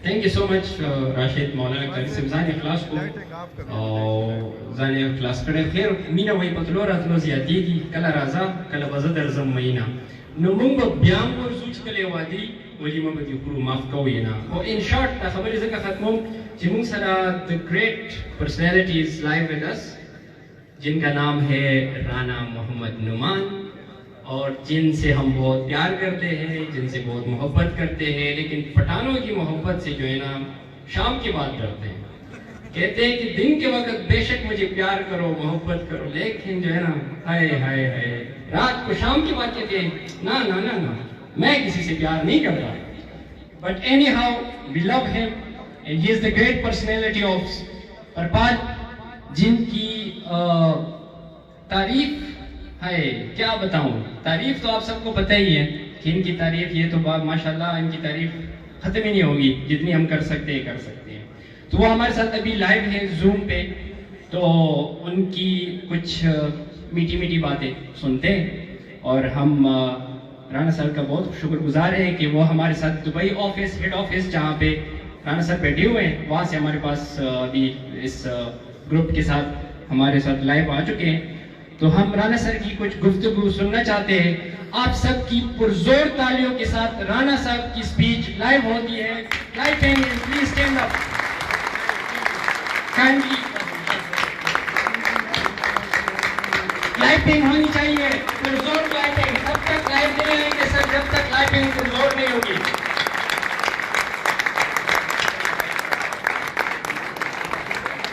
Thank you so much, Rashid Maulana Karim Zani Ikhlas ko O Zani Ikhlas کړه خیر مینا وای په تلور اتلو زیاتېږي کله راځه کله به زه درځم مینا نو موږ به بیا هم ورځو چې کله وادي ولیمه به دې کړو معاف کوو نه او ان شارټ دا خبرې ځکه ختموم چې موږ سره the great personalities live with us جن کا نام ہے رانا محمد نعمان اور جن سے ہم بہت پیار کرتے ہیں جن سے بہت محبت کرتے ہیں لیکن پٹھانوں کی محبت سے جو ہے نا شام کی بات کرتے ہیں کہتے ہیں کہ دن کے وقت بے شک مجھے پیار کرو محبت کرو لیکن جو ہے نا ہائے ہائے ہائے رات کو شام کی بات کہتے ہیں نا نا نا نا میں کسی سے پیار نہیں کرتا but anyhow we love him and he is the great personality of پرپال جن کی تعریف ہے کیا بتاؤں تعریف تو آپ سب کو پتہ ہی ہے کہ ان کی تعریف یہ تو ماشاءاللہ ان کی تعریف ختم ہی نہیں ہوگی جتنی ہم کر سکتے ہیں تو وہ ہمارے ساتھ ابھی لائیو ہیں زوم پہ تو ان کی کچھ میٹھی میٹھی باتیں سنتے ہیں اور ہم رانا صاحب کا بہت شکر گزار ہیں کہ وہ ہمارے ساتھ دبئی آفس ہیڈ آفس جہاں پہ رانا صاحب بیٹھے ہوئے ہیں وہاں سے ہمارے پاس ابھی اس گروپ کے ساتھ ہمارے ساتھ لائیو آ چکے ہیں تو ہم رانا سر کی کچھ گفتگو سننا چاہتے ہیں آپ سب کی پرزور تالیوں کے ساتھ رانا صاحب کی سپیچ لائیو ہوتی ہے please stand up kindly lighting ہونی چاہیے پرزور لائٹنگ تب تک لائیو نہیں آئیں گے سر جب تک لائٹنگ پرزور نہیں ہوگی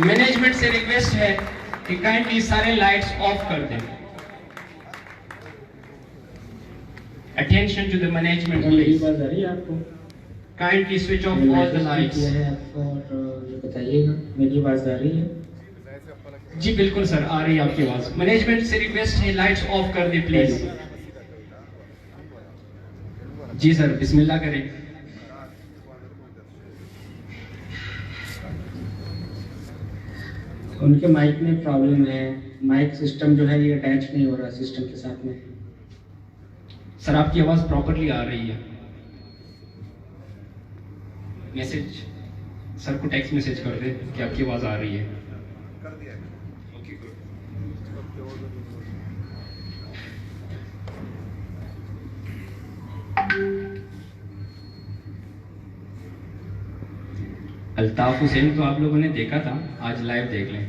مینجمنٹ سے ریکویسٹ ہے کہ کائنڈلی سارے لائٹس آف کر دیں attention to the management please kindly switch off all the lights بتائیے گا میری آواز آ رہی ہے جی بالکل سر آ رہی ہے آپ کی آواز مینجمنٹ سے ریکویسٹ ہے لائٹس آف کر دیں پلیز جی سر بسم اللہ کریں ان کے مائک میں پرابلم ہے مائک سسٹم جو ہے یہ اٹیچ نہیں ہو رہا سسٹم کے ساتھ میں سر آپ کی آواز پراپرلی آ رہی ہے میسج سر کو ٹیکسٹ میسج کر دیں کہ آپ کی آواز آ رہی ہے الطاف حسین تو آپ لوگوں نے دیکھا تھا آج لائیو دیکھ لیں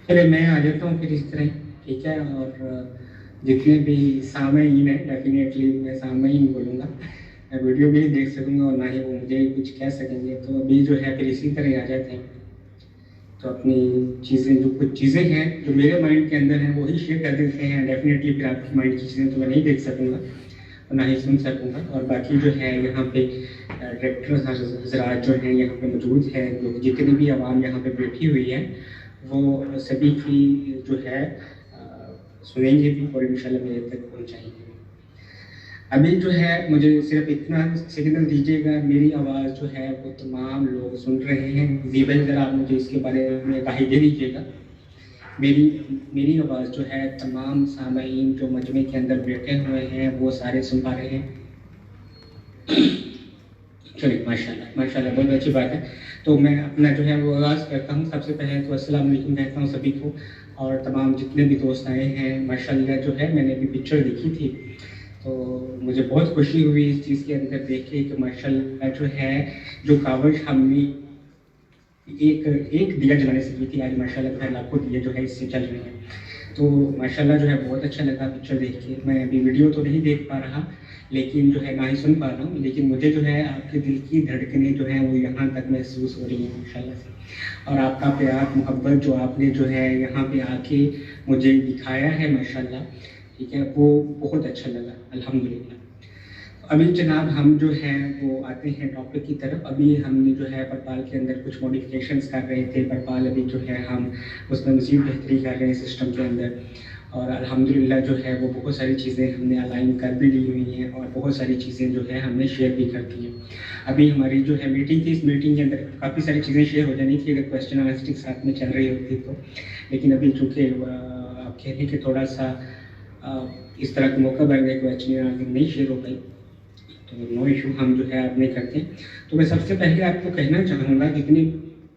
چلے میں آ جاتا ہوں پھر اس طرح ٹھیک ہے اور جتنے بھی سامعین ہیں ڈیفینیٹلی میں سامعین بولوں گا میں ویڈیو بھی نہیں دیکھ سکوں گا اور نہ ہی وہ مجھے کچھ کہہ سکیں گے تو ابھی جو ہے پھر اسی طرح آ جاتے ہیں تو اپنی چیزیں جو کچھ چیزیں ہیں جو میرے مائنڈ کے اندر ہیں وہی شیئر کر دیتے ہیں ڈیفینیٹلی پھر آپ کی مائنڈ کی چیزیں تو میں نہیں دیکھ سکوں گا اور نہ ہی سن سکوں گا اور باقی جو ہے یہاں پہ ڈائریکٹر حضرات جو ہیں یہاں پہ موجود ہیں جو جتنی بھی عوام یہاں پہ بیٹھی ہوئی ہے وہ سبھی کی جو ہے سنیں گے بھی اور انشاءاللہ میرے تک پہنچائیں گے ابھی جو ہے مجھے صرف اتنا سگنل دیجیے گا میری آواز جو ہے وہ تمام لوگ سن رہے ہیں ویبل ذرا آپ مجھے اس کے بارے میں آگاہی دے دیجیے گا میری آواز جو ہے تمام سامعین جو مجمع کے اندر بیٹھے ہوئے ہیں وہ سارے سن پا رہے ہیں چلیے ماشاءاللہ بہت اچھی بات ہے تو میں اپنا جو ہے وہ آغاز کرتا ہوں سب سے پہلے تو السلام علیکم کہتا ہوں سبھی کو اور تمام جتنے بھی دوست آئے ہیں ماشاءاللہ جو ہے میں نے ابھی پکچر دیکھی تھی تو مجھے بہت خوشی ہوئی اس چیز کے اندر دیکھ کے کہ ماشاءاللہ جو ہے جو کاوش ہم نے ایک دیا جلانے سے کی تھی آج ماشاءاللہ جو ہے لاکھوں دیے جو ہے اس سے چل رہے ہیں تو ماشاءاللہ جو ہے بہت اچھا لگا پکچر دیکھ کے میں ابھی ویڈیو تو نہیں دیکھ پا رہا لیکن جو ہے نہ ہی سن پا رہا ہوں لیکن مجھے جو ہے آپ کے دل کی دھڑکنیں جو ہیں وہ یہاں تک محسوس ہو رہی ہیں ماشاءاللہ سے اور آپ کا پیار محبت جو آپ نے جو ہے یہاں پہ آ کے مجھے دکھایا ہے ماشاءاللہ ٹھیک ہے وہ بہت اچھا لگا الحمدللہ ابھی جناب ہم جو ہے وہ آتے ہیں ٹاپک کی طرف ابھی ہم نے جو ہے پرپال کے اندر کچھ موڈیفکیشنز کر رہے تھے پرپال ابھی جو ہے ہم اس میں مزید بہتری کر رہے ہیں سسٹم کے اندر اور الحمدللہ جو ہے وہ بہت ساری چیزیں ہم نے الائن کر بھی لی ہوئی ہیں اور بہت ساری چیزیں جو ہے ہم نے شیئر بھی کر دی ہیں ابھی ہماری جو ہے میٹنگ تھی اس میٹنگ کے اندر کافی ساری چیزیں شیئر ہو جانی تھی اگر کویسچن آنسرنگ ساتھ میں چل رہی ہوتی تو لیکن ابھی چونکہ آپ کہہ رہے ہیں کہ تھوڑا سا اس طرح کا موقع بن گیا کویسچن آنسرنگ نہیں شیئر ہو گئی नो इशू, हम जो है अपने करते हैं। तो मैं सबसे पहले आपको कहना चाहूँगा, जितने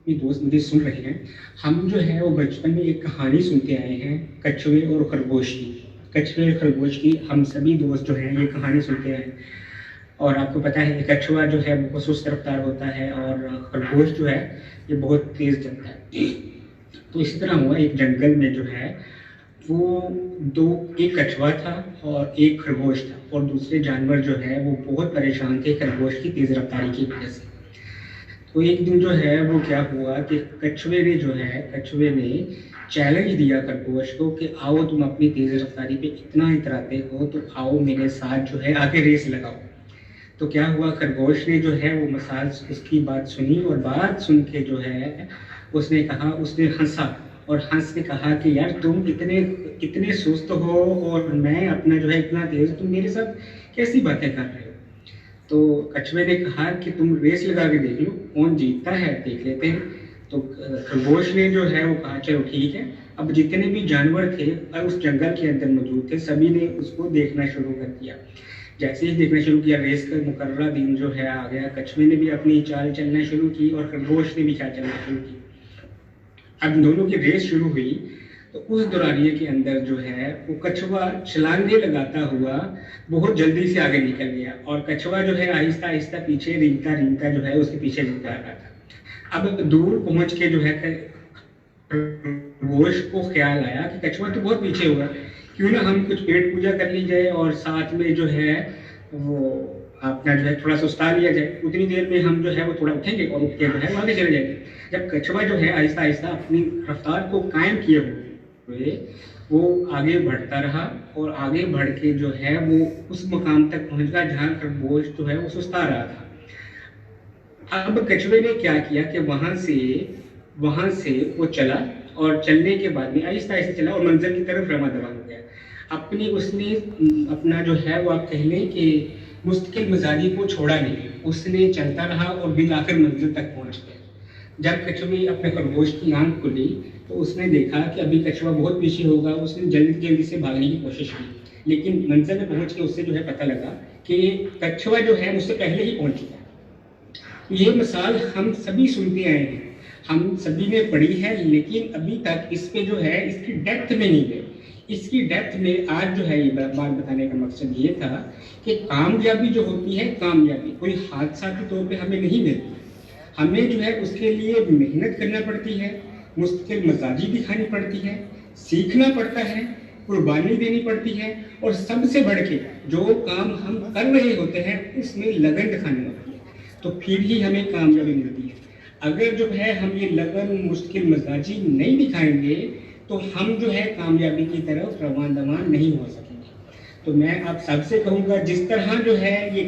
भी दोस्त मुझे सुन रहे हैं, हम जो है वो बचपन में एक कहानी सुनते आए हैं, कछुए और खरगोश की। कछुए और खरगोश की हम सभी दोस्त जो हैं ये कहानी सुनते आए हैं। और आपको पता है कछुआ जो है बहुत सुस्त रफ्तार होता है और खरगोश जो है ये बहुत तेज़ चलता है। तो इसी तरह हुआ, एक जंगल में जो है वो एक कछुआ था और एक खरगोश था, और दूसरे जानवर जो है वो बहुत परेशान थे खरगोश की तेज़ रफ्तारी की वजह से। तो एक दिन जो है वो क्या हुआ कि कछुए ने चैलेंज दिया खरगोश को कि आओ तुम अपनी तेज़ रफ्तारी पे इतना इतराते हो तो आओ मेरे साथ जो है आगे रेस लगाओ। तो क्या हुआ, खरगोश ने जो है वो मसाज उसकी बात सुनी, और बात सुन के जो है उसने हंसा और हंस के कहा कि यार तुम कितने सुस्त हो और मैं अपना जो है इतना तेज, तुम मेरे साथ कैसी बातें कर रहे हो। तो कछुए ने कहा कि तुम रेस लगा के देख लो, कौन जीतता है देख लेते हैं। तो खरगोश ने जो है वो कहा चलो ठीक है। अब जितने भी जानवर थे और उस जंगल के अंदर मौजूद थे सभी ने उसको देखना शुरू कर दिया। जैसे ही देखना शुरू किया, रेस का मुकर्ररा दिन जो है आ गया, कछुए ने भी अपनी चाल चलना शुरू की और खरगोश ने भी चाल चलना शुरू की। अब दोनों की रेस शुरू हुई तो उस दौरानिये के अंदर जो है वो कछुआ छलांगे लगाता हुआ बहुत जल्दी से आगे निकल गया, और कछुआ जो है आहिस्ता आहिस्ता पीछे रींगता जो है उसके पीछे जा रहा था। अब दूर पहुंच के जो है खरगोश को ख्याल आया कि कछुआ तो बहुत पीछे होगा, क्यों ना हम कुछ पेट पूजा कर ली जाए और साथ में जो है वो अपना जो है थोड़ा सुस्ता लिया जाए। उतनी देर में हम जो है वो थोड़ा उठेंगे और उठ के जो है आगे चले जाएंगे। जब कछुआ जो है आहिस्ता आहिस्ता अपनी रफ्तार को कायम किए हुए वो आगे बढ़ता रहा, और आगे बढ़ के जो है वो उस मुकाम तक पहुंच गया जहाँ खरगोश जो है वो सुस्ता रहा था। अब कछुए ने क्या किया कि वहां से वो चला, और चलने के बाद में आहिस्ता आहिस्ता चला और मंजिल की तरफ रवा दवा हो गया। उसने अपना जो है वो आप कह लें कि मुस्तकिल मिजाजी को छोड़ा नहीं, उसने चलता रहा और बिल आखिर मंजिल तक पहुंच गया। जब कछुए अपने खरगोश की आंख खुली तो उसने देखा कि अभी कछुआ बहुत पीछे होगा। उसने जल्दी से भागने की कोशिश की, लेकिन मंजिल में पहुंच के उससे जो है पता लगा कि कछुआ जो है मुझसे पहले ही पहुंच गया। ये मिसाल हम सभी सुनते आए हैं, हम सभी ने पढ़ी है, लेकिन अभी तक इस पे जो है इसकी डेप्थ में नहीं गए। इसकी डेप्थ में आज जो है ये बात बताने का मकसद ये था कि कामयाबी जो होती है, कामयाबी कोई हादसा के तौर पे हमें नहीं मिलती। हमें जो है उसके लिए मेहनत करना पड़ती है, मुस्तकिल मिजाजी दिखानी पड़ती है, सीखना पड़ता है, कुर्बानी देनी पड़ती है, और सबसे बढ़ के जो काम हम कर रहे होते हैं उसमें लगन दिखानी होती है, तो फिर ही हमें कामयाबी मिलती है। अगर जो है हम ये लगन मुश्किल मिजाजी नहीं दिखाएंगे तो हम जो है कामयाबी की तरफ रवान दवान नहीं हो सकेंगे। तो मैं आप सबसे कहूँगा, जिस तरह जो है ये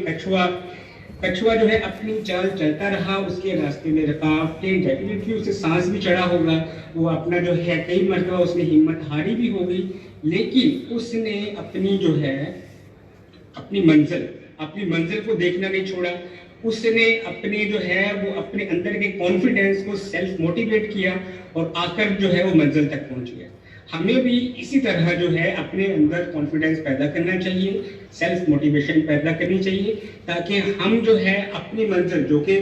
कछुआ जो है अपनी चाल चलता रहा, उसके रास्ते में रुकावटें, डेफिनेटली उसे सांस भी चढ़ा होगा, वो अपना जो है कई मरतबा उसने हिम्मत हारी भी होगी, लेकिन उसने अपनी जो है अपनी मंजिल को देखना नहीं छोड़ा। उसने अपने जो है वो अपने अंदर के कॉन्फिडेंस को सेल्फ मोटिवेट किया और आकर जो है वो मंजिल तक पहुंच गया। हमें भी इसी तरह जो है अपने अंदर कॉन्फिडेंस पैदा करना चाहिए, सेल्फ मोटिवेशन पैदा करनी चाहिए, ताकि हम जो है अपनी मंजिल जो कि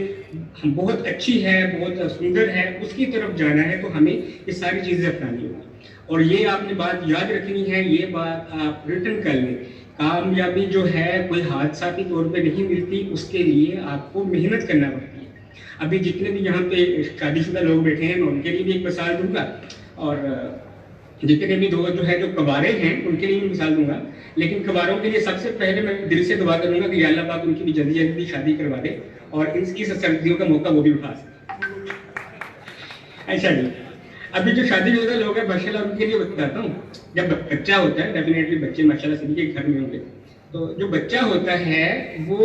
बहुत अच्छी है, बहुत सुंदर है, उसकी तरफ जाना है, तो हमें ये सारी चीज़ें अपनानी होगी। और ये आपने बात याद रखनी है, ये बात आप रिटर्न कर लें, कामयाबी जो है कोई हादसा के तौर पे नहीं मिलती, उसके लिए आपको मेहनत करना पड़ती है। अभी जितने भी यहाँ पे शादीशुदा लोग बैठे हैं मैं उनके लिए भी एक मिसाल दूंगा, और जितने भी दोस्त जो है जो कबारे हैं उनके लिए भी मिसाल दूंगा। लेकिन कबारों के लिए सबसे पहले मैं दिल से दुआ करूंगा कि अल्लाह पाक उनकी भी जल्दी जल्दी शादी करवा दे और इस सर्दियों का मौका वो भी उठा सके। अच्छा जी, अभी जो शादीशुदा लोग हैं माशाल्लाह उनके लिए बताता हूँ, जब बच्चा होता है, डेफिनेटली बच्चे माशाल्लाह सभी के घर में होंगे, तो जो बच्चा होता है वो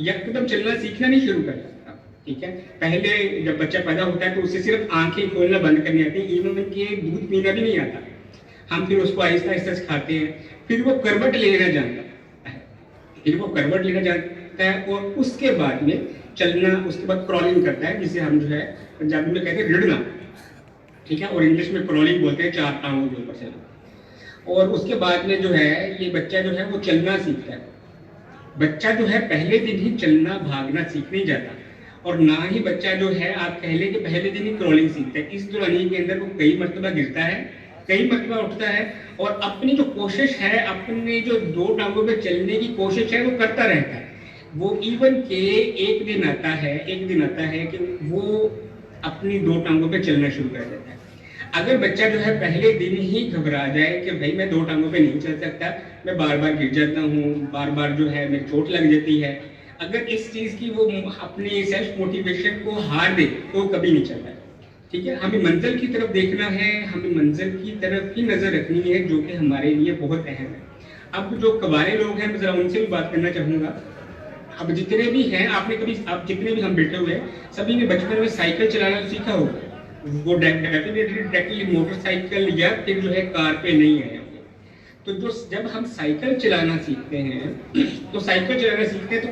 यकदम चलना सीखना नहीं शुरू करता, ठीक है। पहले जब बच्चा पैदा होता है तो उसे सिर्फ आंखें खोलना बंद करनी आती है, इवन के दूध पीना भी नहीं आता। हम फिर उसको आहिस्ता आहिस्ता सिखाते हैं, फिर वो करवट लेना जानता है, और उसके बाद में चलना, उसके बाद क्रॉलिंग करता है, जिसे हम जो है पंजाबी में कहते हैं रिड़ना, ठीक है, और इंग्लिश में क्रॉलिंग बोलते हैं, 4 टांगों के ऊपर चलना। और उसके बाद में जो है ये बच्चा जो है वो चलना सीखता है, बच्चा जो है पहले दिन ही चलना भागना सीखने जाता, और ना ही बच्चा जो है आप कह ले कि पहले दिन ही क्रॉलिंग सीखता है। इस जवानी के अंदर वो कई मरतबा गिरता है, कई मरतबा उठता है, और अपनी जो कोशिश है, अपने जो दो टांगों पे चलने की कोशिश है वो करता रहता है। वो इवन के एक दिन आता है कि वो अपनी दो टांगों पे चलना शुरू कर देता है। अगर बच्चा जो है पहले दिन ही घबरा जाए कि भाई मैं दो टांगों पे नहीं चल सकता, मैं बार बार गिर जाता हूँ, बार बार जो है मेरी चोट लग जाती है, अगर इस चीज़ की वो अपनी सेल्फ मोटिवेशन को हार दे तो कभी नहीं चलता है। ठीक है, हमें मंजिल की तरफ देखना है, हमें मंजिल की तरफ ही नज़र रखनी है, जो कि हमारे लिए बहुत अहम है। अब जो कबारे लोग हैं, मैं ज़रा उनसे भी बात करना चाहूँगा। अब जितने भी हैं, आपने कभी, आप जितने भी हम बैठे हुए हैं, सभी ने बचपन में साइकिल चलाना सीखा होगा। वो डेफिनेटली मोटरसाइकिल या फिर जो है कार पे नहीं है। तो जो जब हम साइकिल चलाना सीखते हैं तो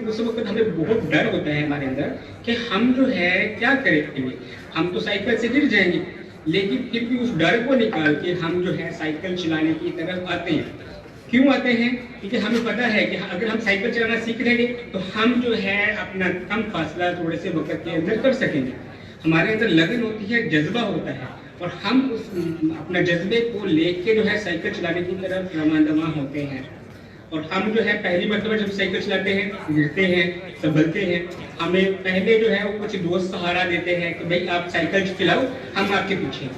उस वक्त हमें बहुत डर होता है हमारे अंदर कि हम जो है क्या करेंगे, हम तो साइकिल से गिर जाएंगे, लेकिन फिर भी उस डर को निकाल के हम जो है साइकिल चलाने की तरफ आते हैं। क्यों आते हैं? क्योंकि हमें पता है कि अगर हम साइकिल चलाना सीख लेंगे तो हम जो है अपना कम फासला थोड़े से वक्त के अंदर कर सकेंगे। हमारे अंदर लगन होती है, जज्बा होता है, और हम उस अपना जज्बे को लेके जो है साइकिल चलाने की तरफ रवाना होते हैं। और हम जो है पहली मरतबा जब साइकिल चलाते हैं, गिरते हैं, संभलते हैं, हमें पहले जो है वो कुछ दोस्त सहारा देते हैं कि भाई आप साइकिल चलाओ, हम आपके पीछे हैं।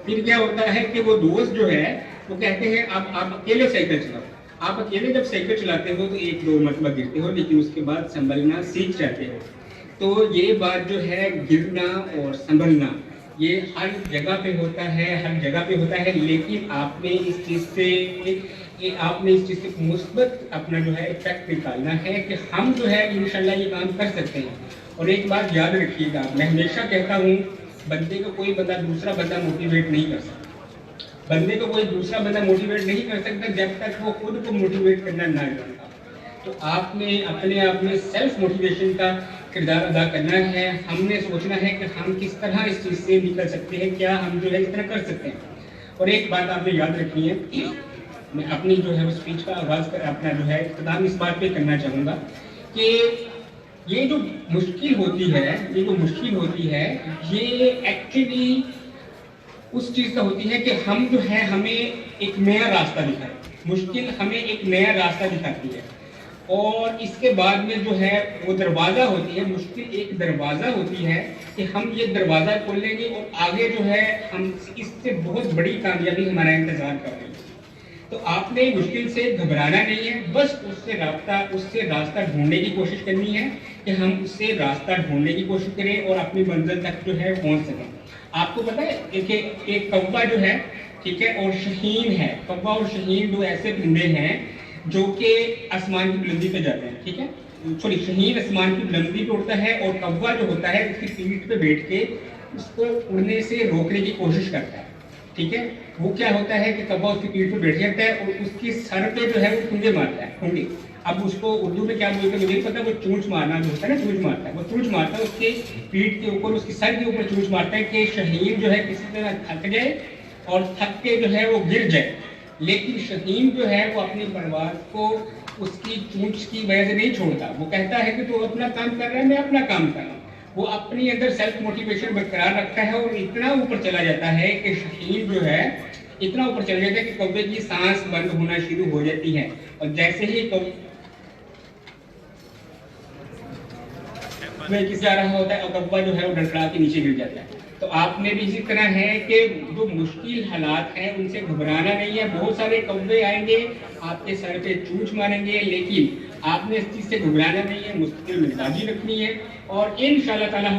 फिर क्या होता है कि वो दोस्त जो है वो कहते हैं आप अकेले साइकिल चलाओ। आप अकेले जब साइकिल चलाते हो तो एक दो मरतबा गिरते हो, लेकिन उसके बाद संभलना सीख जाते हो। तो ये बात जो है, गिरना और संभलना, ये हर जगह पे होता है, लेकिन आपने इस चीज़ से मुस्बत अपना जो है इफेक्ट निकालना है कि हम जो है इंशाल्लाह ये काम कर सकते हैं। और एक बात याद रखिएगा, मैं हमेशा कहता हूँ, बंदे को कोई दूसरा बंदा मोटिवेट नहीं कर सकता। जब तक वो खुद को मोटिवेट करना ना जानता। तो आपने अपने आप में सेल्फ मोटिवेशन का किरदार अदा करना है। हमने सोचना है कि हम किस तरह इस चीज़ से निकल सकते हैं, क्या हम जो है इस तरह कर सकते हैं। और एक बात आपने याद रखनी है, मैं अपनी जो है स्पीच का आगाज़ कर अपना जो है इख्तिताम इस बात पे करना चाहूँगा कि ये जो मुश्किल होती है, ये एक्चुअली उस चीज़ का होती है कि हम जो है हमें एक नया रास्ता दिखाए। मुश्किल हमें एक नया रास्ता दिखाती है, और इसके बाद में जो है वो दरवाज़ा होती है, मुश्किल एक दरवाज़ा होती है कि हम ये दरवाज़ा खोलेंगे और आगे जो है हम इससे बहुत बड़ी कामयाबी हमारा इंतज़ार कर रही है। तो आपने मुश्किल से घबराना नहीं है, बस उससे रास्ता ढूंढने की कोशिश करनी है कि हम उससे रास्ता ढूंढने की कोशिश करें और अपनी मंजिल तक जो है पहुँच सकें। आपको पता है कि एक कौवा जो है, ठीक है, और शहीन है। कौवा और शहीन दो ऐसे परिंदे हैं जो कि आसमान की बुलंदी पे जाते हैं, ठीक है। सॉरी, शहीन आसमान की बुलंदी पे उड़ता है और कौवा जो होता है उसकी पीठ पे बैठ के उसको उड़ने से रोकने की कोशिश करता है, ठीक है। वो क्या होता है कि कौवा उसकी पीठ पे बैठ जाता है और उसकी सर पे जो है वो ठुंगे मारता है, ठुंगे। अब उसको उर्दू में क्या बोलते हैं मुझे नहीं पता, वो चूंच मारना जो होता है ना, चूंच मारता है, वो चूंच मारता है उसके पीठ के ऊपर, उसकी सर के ऊपर चूंच मारता है कि शहीन जो है किसी तरह थक जाए और थक के जो है वो गिर जाए। लेकिन शहीन जो है वो अपनी परवाज़ को उसकी चूंच की वजह से नहीं छोड़ता। वो कहता है कि तू अपना काम कर रहा है, मैं अपना काम कर रहा हूँ। वो अपनी अंदर सेल्फ मोटिवेशन बरकरार रखता है और इतना ऊपर चला जाता है कि शहीन जो है इतना ऊपर चला जाता है कि कौवे की सांस बंद होना शुरू हो जाती है, और जैसे ही किस जा रहा होता है और कौवा जो है वो डरखड़ा के नीचे गिर जाता है। तो आपने भी इसी तरह है कि जो मुश्किल हालात हैं उनसे घबराना नहीं है। बहुत सारे कौवे आएंगे आपके सर पे चूंच मारेंगे, लेकिन आपने इस चीज़ से घबराना नहीं है, मुश्किल मिजाजी रखनी है और इंशाअल्लाह ताला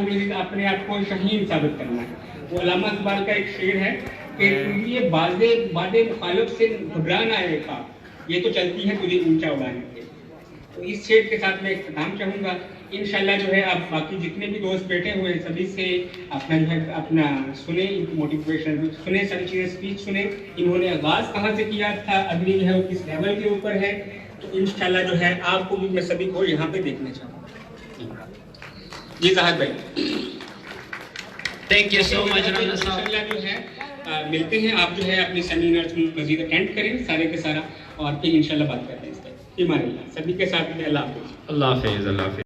अपने आप को शहीन साबित करना है। वो अल्लामा इकबाल का एक शेर है कि ये बादे मुखालिफ से घबराना है, ये तो चलती है तुझे ऊंचा उड़ाने के। तो इस शेर के साथ मैं इख्तिताम चाहूँगा। इंशाल्लाह जो है आप बाकी जितने भी दोस्त बैठे हुए हैं सभी से अपना जो है अपना सुने, इनकी मोटिवेशन सुने, सारी चीज़ें स्पीच सुने, इन्होंने आगाज़ कहाँ से किया था, अगली जो है वो किस लेवल के ऊपर है। तो इंशाल्लाह जो है आपको भी मैं सभी को यहाँ पे देखना चाहूँगा। जी ज़ाहिद भाई, thank you so much Rana साहब। इंशाल्लाह जो है मिलते हैं, आप जो है अपनी सेमिनार मज़ीद अटेंड करें सारे के सारा, और फिर इंशाल्लाह बात करते हैं इस पर। ایمان اللہ سبھی کے ساتھ میں اللہ حافظ. اللہ حافظ. اللہ حافظ.